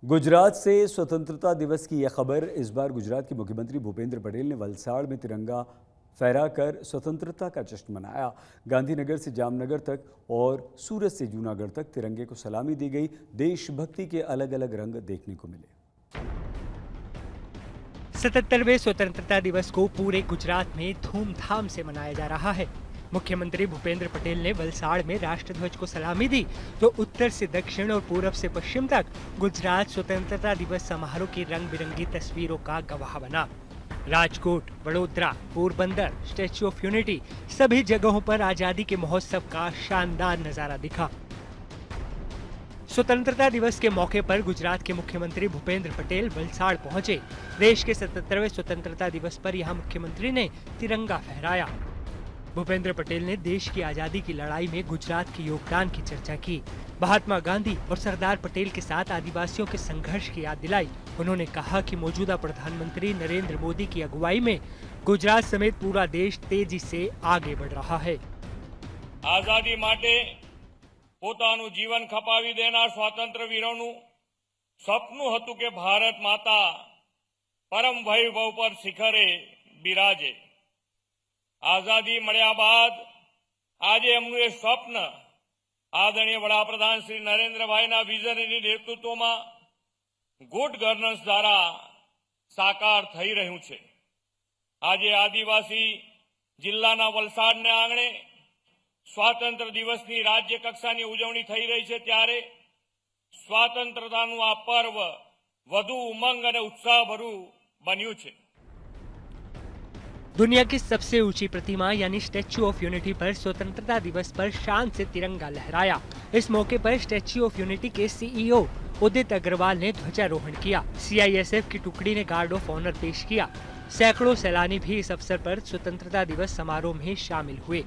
गुजरात से स्वतंत्रता दिवस की यह खबर। इस बार गुजरात के मुख्यमंत्री भूपेंद्र पटेल ने वलसाड़ में तिरंगा फहराकर स्वतंत्रता का जश्न मनाया। गांधीनगर से जामनगर तक और सूरत से जूनागढ़ तक तिरंगे को सलामी दी गई। देशभक्ति के अलग अलग रंग देखने को मिले। 77वें स्वतंत्रता दिवस को पूरे गुजरात में धूमधाम से मनाया जा रहा है। मुख्यमंत्री भूपेंद्र पटेल ने वलसाड़ में राष्ट्रध्वज को सलामी दी तो उत्तर से दक्षिण और पूरब से पश्चिम तक गुजरात स्वतंत्रता दिवस समारोह की रंग बिरंगी तस्वीरों का गवाह बना। Rajkot, Vadodara, Porbandar, statue of unity सभी जगहों पर आजादी के महोत्सव का शानदार नजारा दिखा। स्वतंत्रता दिवस के मौके पर गुजरात के मुख्यमंत्री भूपेंद्र पटेल वलसाड़ पहुंचे। देश के 77वें स्वतंत्रता दिवस पर यहां मुख्यमंत्री ने तिरंगा फहराया। भूपेंद्र पटेल ने देश की आजादी की लड़ाई में गुजरात के योगदान की चर्चा की। महात्मा गांधी और सरदार पटेल के साथ आदिवासियों के संघर्ष की याद दिलाई। उन्होंने कहा कि मौजूदा प्रधानमंत्री नरेंद्र मोदी की अगुवाई में गुजरात समेत पूरा देश तेजी से आगे बढ़ रहा है। आजादी माटे પોતાનું જીવન ખપાવી દેનાર સ્વાતંત્ર્ય વીરોનું સપનું હતું કે ભારત માતા પરમ વૈભવ પર શિખરે બિરાજે। આઝાદી મળ્યા બાદ આજે એમનું એ સ્વપ્ન આદરણીય વડાપ્રધાન શ્રી નરેન્દ્રભાઈના વિઝનરી નેતૃત્વમાં ગુડ ગવર્નન્સ દ્વારા સાકાર થઈ રહ્યું છે। આજે આદિવાસી જિલ્લાના વલસાડના આંગણે સ્વાતંત્ર્ય દિવસની રાજ્ય કક્ષાની ઉજવણી થઈ રહી છે ત્યારે સ્વાતંત્રતાનું આ પર્વ વધુ ઉમંગ અને ઉત્સાહભર્યું બન્યું છે। दुनिया की सबसे ऊंची प्रतिमा यानी स्टैच्यू ऑफ यूनिटी पर स्वतंत्रता दिवस पर शान से तिरंगा लहराया। इस मौके पर स्टैच्यू ऑफ यूनिटी के सीईओ उदित अग्रवाल ने ध्वजारोहण किया। सीआईएसएफ की टुकड़ी ने गार्ड ऑफ ऑनर पेश किया। सैकड़ों सैलानी भी इस अवसर पर स्वतंत्रता दिवस समारोह में शामिल हुए।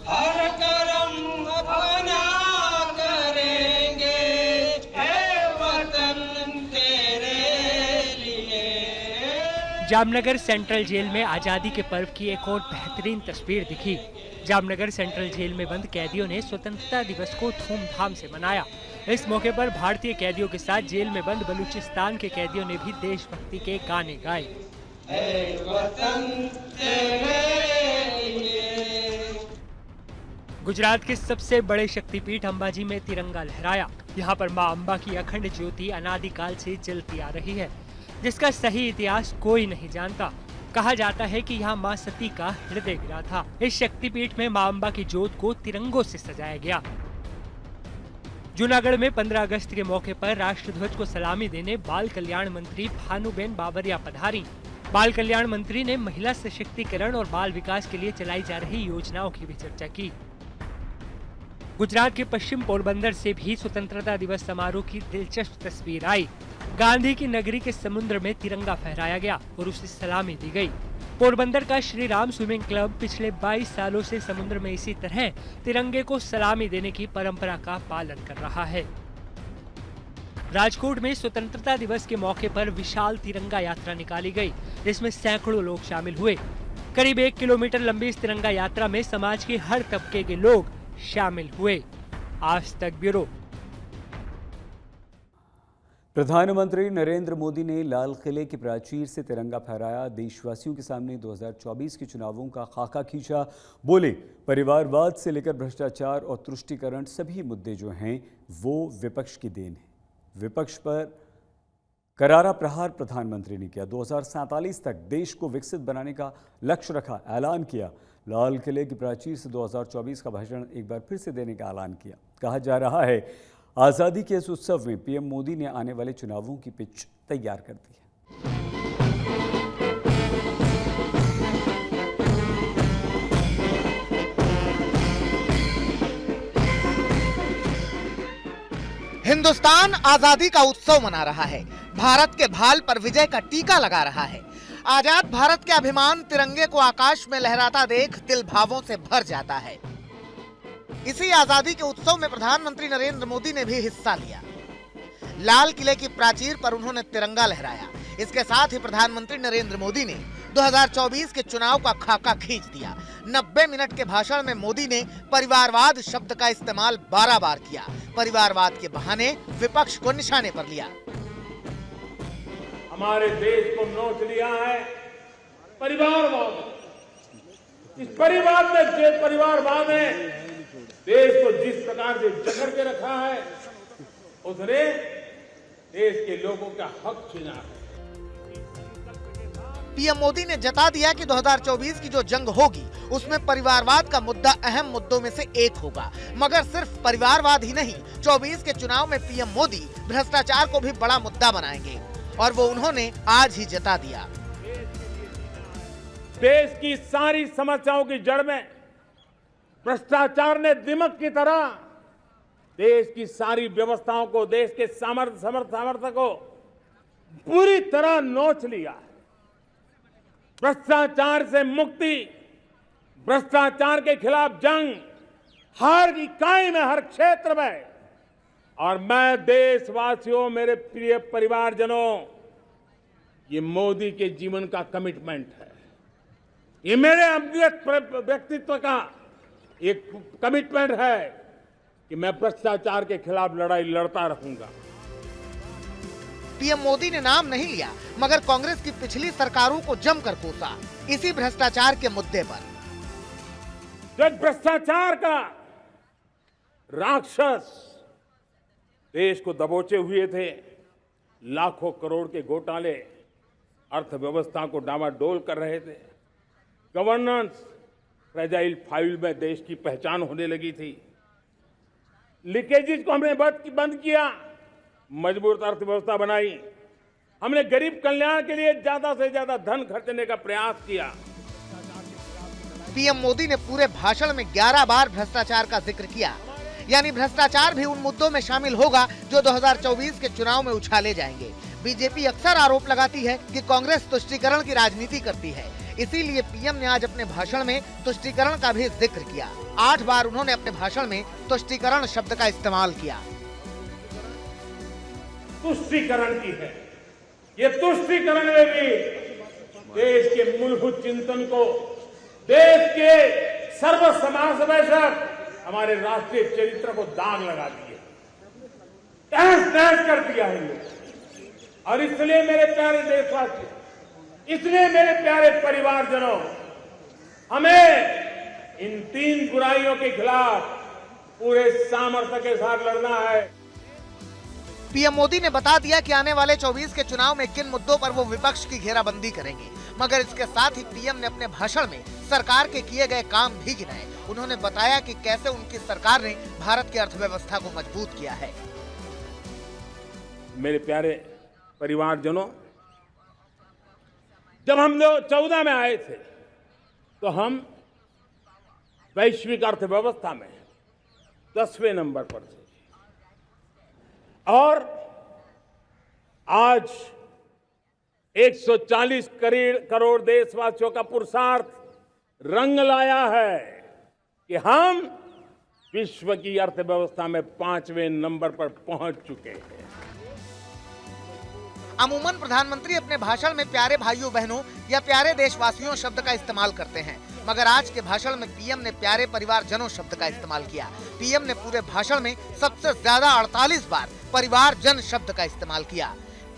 हर करम अपना करेंगे हे वतन तेरे लिए। जामनगर सेंट्रल जेल में आजादी के पर्व की एक और बेहतरीन तस्वीर दिखी। जामनगर सेंट्रल जेल में बंद कैदियों ने स्वतंत्रता दिवस को धूमधाम से मनाया। इस मौके पर भारतीय कैदियों के साथ जेल में बंद बलूचिस्तान के कैदियों ने भी देशभक्ति के गाने गाए। हे वतन तेरे लिए। गुजरात के सबसे बड़े शक्तिपीठ अंबाजी में तिरंगा लहराया। यहाँ पर मां अंबा की अखंड ज्योति अनादिकाल से जलती आ रही है, जिसका सही इतिहास कोई नहीं जानता। कहा जाता है कि यहाँ मां सती का हृदय गिरा था। इस शक्तिपीठ में मां अंबा की ज्योत को तिरंगों से सजाया गया। जूनागढ़ में 15 अगस्त के मौके पर राष्ट्रध्वज को सलामी देने बाल कल्याण मंत्री भानुबेन बाबरिया पधारी। बाल कल्याण मंत्री ने महिला सशक्तिकरण और बाल विकास के लिए चलाई जा रही योजनाओं की भी चर्चा की। गुजरात के पश्चिम पोरबंदर से भी स्वतंत्रता दिवस समारोह की दिलचस्प तस्वीर आई। गांधी की नगरी के समुद्र में तिरंगा फहराया गया और उसे सलामी दी गई। पोरबंदर का श्री राम स्विमिंग क्लब पिछले 22 सालों से समुद्र में इसी तरह तिरंगे को सलामी देने की परंपरा का पालन कर रहा है। राजकोट में स्वतंत्रता दिवस के मौके पर विशाल तिरंगा यात्रा निकाली गई, जिसमें सैकड़ों लोग शामिल हुए। करीब 1 किलोमीटर लंबी इस तिरंगा यात्रा में समाज के हर तबके के लोग शामिल हुए। आज तक ब्यूरो। प्रधानमंत्री नरेंद्र मोदी ने लाल किले की प्राचीर से तिरंगा फहराया। देशवासियों के सामने 2024 के चुनावों का खाका खींचा। बोले, परिवारवाद से लेकर भ्रष्टाचार और तुष्टीकरण सभी मुद्दे जो हैं वो विपक्ष की देन है। विपक्ष पर करारा प्रहार प्रधानमंत्री ने किया। 2047 तक देश को विकसित बनाने का लक्ष्य रखा, ऐलान किया। लाल किले की प्राचीर से 2024 का भाषण एक बार फिर से देने का ऐलान किया। कहा जा रहा है आज़ादी के इस उत्सव में पीएम मोदी ने आने वाले चुनावों की पिच तैयार कर दी है। हिंदुस्तान आजादी का उत्सव मना रहा है। भारत के भाल पर विजय का टीका लगा रहा है। आजाद भारत के अभिमान तिरंगे को आकाश में लहराता देख दिल भावों से भर जाता है। इसी आजादी के उत्सव में प्रधानमंत्री नरेंद्र मोदी ने भी हिस्सा लिया। लाल किले की प्राचीर पर उन्होंने तिरंगा लहराया। इसके साथ ही प्रधानमंत्री नरेंद्र मोदी ने 2024 के चुनाव का खाका खींच दिया। 90 मिनट के भाषण में मोदी ने परिवारवाद शब्द का इस्तेमाल 12 बार किया। परिवारवाद के बहाने विपक्ष को निशाने पर लिया। हमारे देश को नोच लिया है परिवारवाद। इस परिवारवाद ने देश को जिस प्रकार से जकड़ के रखा है, उसने देश के लोगों का हक छीना है। पीएम मोदी ने जता दिया कि 2024 की जो जंग होगी उसमें परिवारवाद का मुद्दा अहम मुद्दों में से एक होगा। मगर सिर्फ परिवारवाद ही नहीं, 24 के चुनाव में पीएम मोदी भ्रष्टाचार को भी बड़ा मुद्दा बनाएंगे और वो उन्होंने आज ही जता दिया। देश की सारी समस्याओं की जड़ में भ्रष्टाचार ने दिमक की तरह देश की सारी व्यवस्थाओं को, देश के सामर्थ्य को पूरी तरह नोच लिया। भ्रष्टाचार से मुक्ति, भ्रष्टाचार के खिलाफ जंग हर इकाई में, हर क्षेत्र में। और मैं देशवासियों, मेरे प्रिय परिवारजनों, ये मोदी के जीवन का कमिटमेंट है। ये मेरे व्यक्तित्व का एक कमिटमेंट है कि मैं भ्रष्टाचार के खिलाफ लड़ाई लड़ता रहूंगा। पीएम मोदी ने नाम नहीं लिया, मगर कांग्रेस की पिछली सरकारों को जमकर कोसा इसी भ्रष्टाचार के मुद्दे पर। जब भ्रष्टाचार का राक्षस देश को दबोचे हुए थे, लाखों करोड़ के घोटाले अर्थव्यवस्था को डामाडोल कर रहे थे, गवर्नेंस फ्रेजाइल फाइल में देश की पहचान होने लगी थी, लीकेजेस को हमने बंद किया, मजबूत अर्थव्यवस्था बनाई, हमने गरीब कल्याण के लिए ज्यादा से ज्यादा धन खर्चने का प्रयास किया। पीएम मोदी ने पूरे भाषण में 11 बार भ्रष्टाचार का जिक्र किया, यानी भ्रष्टाचार भी उन मुद्दों में शामिल होगा जो 2024 के चुनाव में उछाले जाएंगे। बीजेपी अक्सर आरोप लगाती है कि कांग्रेस तुष्टीकरण की राजनीति करती है, इसीलिए पीएम ने आज अपने भाषण में तुष्टीकरण का भी जिक्र किया। 8 बार उन्होंने अपने भाषण में तुष्टीकरण शब्द का इस्तेमाल किया। तुष्टीकरण की है, ये तुष्टीकरण में भी देश के मूलभूत चिंतन को, देश के सर्वसमावेशक हमारे राष्ट्रीय चरित्र को दाग लगा दिए, तहस-नहस कर दिया है। और इसलिए मेरे प्यारे देशवासियों, इसलिए मेरे प्यारे परिवारजनों, हमें इन 3 बुराइयों के खिलाफ पूरे सामर्थ्य के साथ लड़ना है। पीएम मोदी ने बता दिया कि आने वाले 24 के चुनाव में किन मुद्दों पर वो विपक्ष की घेराबंदी करेंगे, मगर इसके साथ ही पीएम ने अपने भाषण में सरकार के किए गए काम भी गिनाए। उन्होंने बताया कि कैसे उनकी सरकार ने भारत की अर्थव्यवस्था को मजबूत किया है। मेरे प्यारे परिवारजनों, जब हम लोग 14 में आए थे तो हम वैश्विक अर्थव्यवस्था में 10वें नंबर पर थे, और आज 140 करोड़ देशवासियों का पुरुषार्थ रंग लाया है कि हम विश्व की अर्थव्यवस्था में 5वें नंबर पर पहुंच चुके हैं। अमूमन प्रधानमंत्री अपने भाषण में प्यारे भाइयों बहनों या प्यारे देशवासियों शब्द का इस्तेमाल करते हैं, मगर आज के भाषण में पीएम ने प्यारे परिवारजनों शब्द का इस्तेमाल किया। पीएम ने पूरे भाषण में सबसे ज्यादा 48 बार परिवारजन शब्द का इस्तेमाल किया।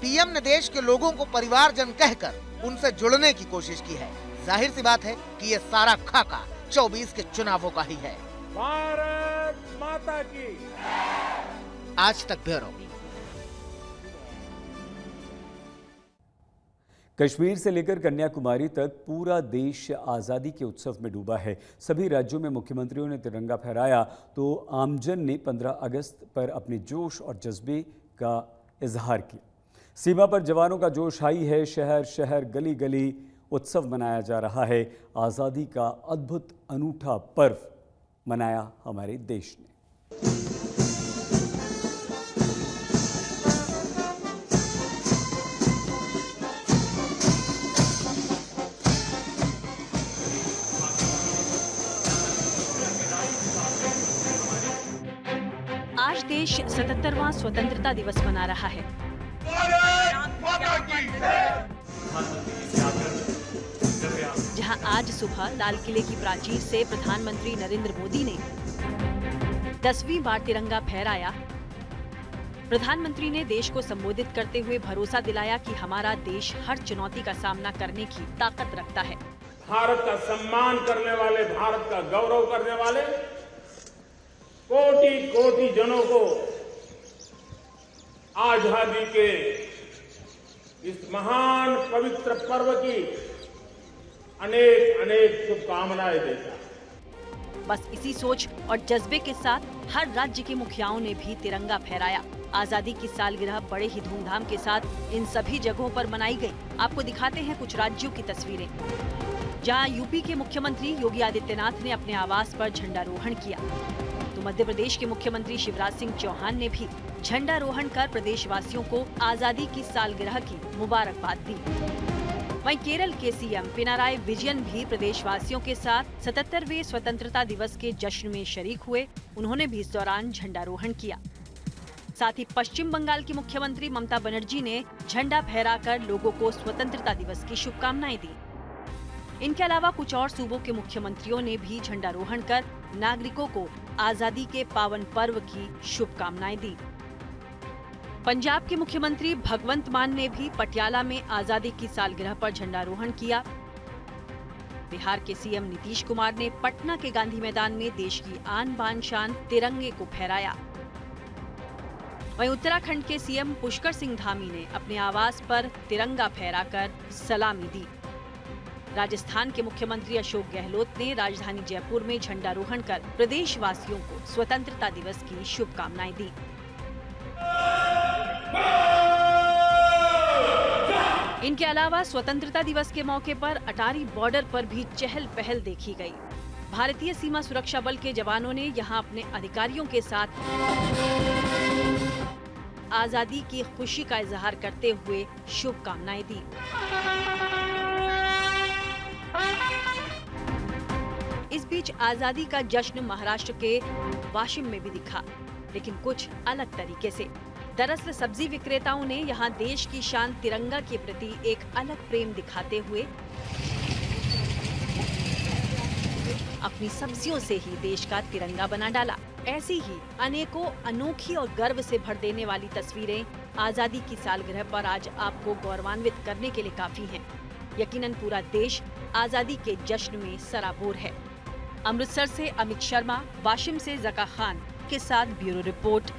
पीएम ने देश के लोगों को परिवारजन कहकर उनसे जुड़ने की कोशिश की है। जाहिर सी बात है कि ये सारा खाका 24 के चुनावों का ही है। भारत माता की। आज तक ब्यूरो। कश्मीर से लेकर कन्याकुमारी तक पूरा देश आज़ादी के उत्सव में डूबा है। सभी राज्यों में मुख्यमंत्रियों ने तिरंगा फहराया तो आमजन ने 15 अगस्त पर अपने जोश और जज्बे का इजहार किया। सीमा पर जवानों का जोश हाई है। शहर शहर गली गली उत्सव मनाया जा रहा है। आज़ादी का अद्भुत अनूठा पर्व मनाया हमारे देश ने। आज देश 77वां स्वतंत्रता दिवस मना रहा है। जहां आज सुबह लाल किले की प्राचीर से प्रधानमंत्री नरेंद्र मोदी ने 10वीं बार तिरंगा फहराया प्रधानमंत्री ने देश को संबोधित करते हुए भरोसा दिलाया कि हमारा देश हर चुनौती का सामना करने की ताकत रखता है। भारत का सम्मान करने वाले, भारत का गौरव करने वाले कोटि कोटि जनों को आजादी के इस महान पवित्र पर्व की अनेक अनेक शुभकामनाएं देता। बस इसी सोच और जज्बे के साथ हर राज्य के मुखियाओं ने भी तिरंगा फहराया। आजादी की सालगिरह बड़े ही धूमधाम के साथ इन सभी जगहों पर मनाई गई। आपको दिखाते हैं कुछ राज्यों की तस्वीरें, जहां यूपी के मुख्यमंत्री योगी आदित्यनाथ ने अपने आवास पर झंडारोहण किया, तो मध्य प्रदेश के मुख्यमंत्री शिवराज सिंह चौहान ने भी झंडारोहण कर प्रदेशवासियों को आजादी की सालगिरह की मुबारकबाद दी। वहीं केरल के सीएम पिनाराई विजयन भी प्रदेशवासियों के साथ 77वें स्वतंत्रता दिवस के जश्न में शरीक हुए। उन्होंने भी इस दौरान झंडारोहण किया। साथ ही पश्चिम बंगाल की मुख्यमंत्री ममता बनर्जी ने झंडा फहराकर लोगों को स्वतंत्रता दिवस की शुभकामनाएं दी। इनके अलावा कुछ और सूबों के मुख्यमंत्रियों ने भी झंडारोहण कर नागरिकों को आजादी के पावन पर्व की शुभकामनाएं दी। पंजाब के मुख्यमंत्री भगवंत मान ने भी पटियाला में आजादी की सालगिरह पर झंडारोहण किया। बिहार के सीएम नीतीश कुमार ने पटना के गांधी मैदान में देश की आन बान शान तिरंगे को फहराया। वहीं उत्तराखंड के सीएम पुष्कर सिंह धामी ने अपने आवास पर तिरंगा फहराकर सलामी दी। राजस्थान के मुख्यमंत्री अशोक गहलोत ने राजधानी जयपुर में झंडारोहण कर प्रदेशवासियों को स्वतंत्रता दिवस की शुभकामनाएं दी। इनके अलावा स्वतंत्रता दिवस के मौके पर अटारी बॉर्डर पर भी चहल पहल देखी गई। भारतीय सीमा सुरक्षा बल के जवानों ने यहां अपने अधिकारियों के साथ आजादी की खुशी का इजहार करते हुए शुभकामनाएं दी। इस बीच आजादी का जश्न महाराष्ट्र के वाशिम में भी दिखा, लेकिन कुछ अलग तरीके से। दरअसल सब्जी विक्रेताओं ने यहां देश की शान तिरंगा के प्रति एक अलग प्रेम दिखाते हुए अपनी सब्जियों से ही देश का तिरंगा बना डाला। ऐसी ही अनेकों अनोखी और गर्व से भर देने वाली तस्वीरें आजादी की सालगिरह पर आज आपको गौरवान्वित करने के लिए काफी हैं। यकीनन पूरा देश आजादी के जश्न में सराबोर है। अमृतसर से अमित शर्मा, वाशिम से जका खान के साथ ब्यूरो रिपोर्ट।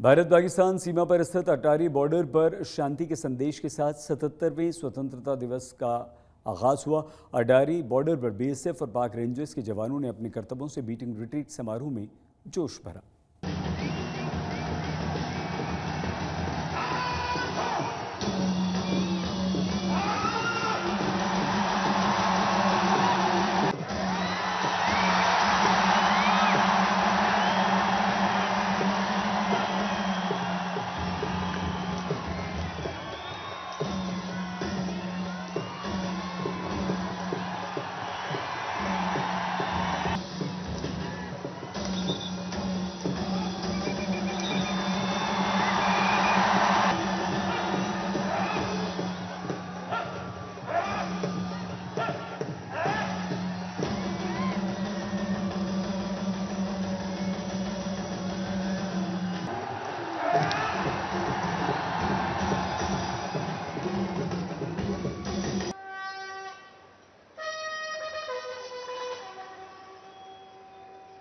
भारत पाकिस्तान सीमा पर स्थित अटारी बॉर्डर पर शांति के संदेश के साथ 77वें स्वतंत्रता दिवस का आगाज हुआ। अटारी बॉर्डर पर बीएसएफ और पाक रेंजर्स के जवानों ने अपने कर्तव्यों से बीटिंग रिट्रीट समारोह में जोश भरा।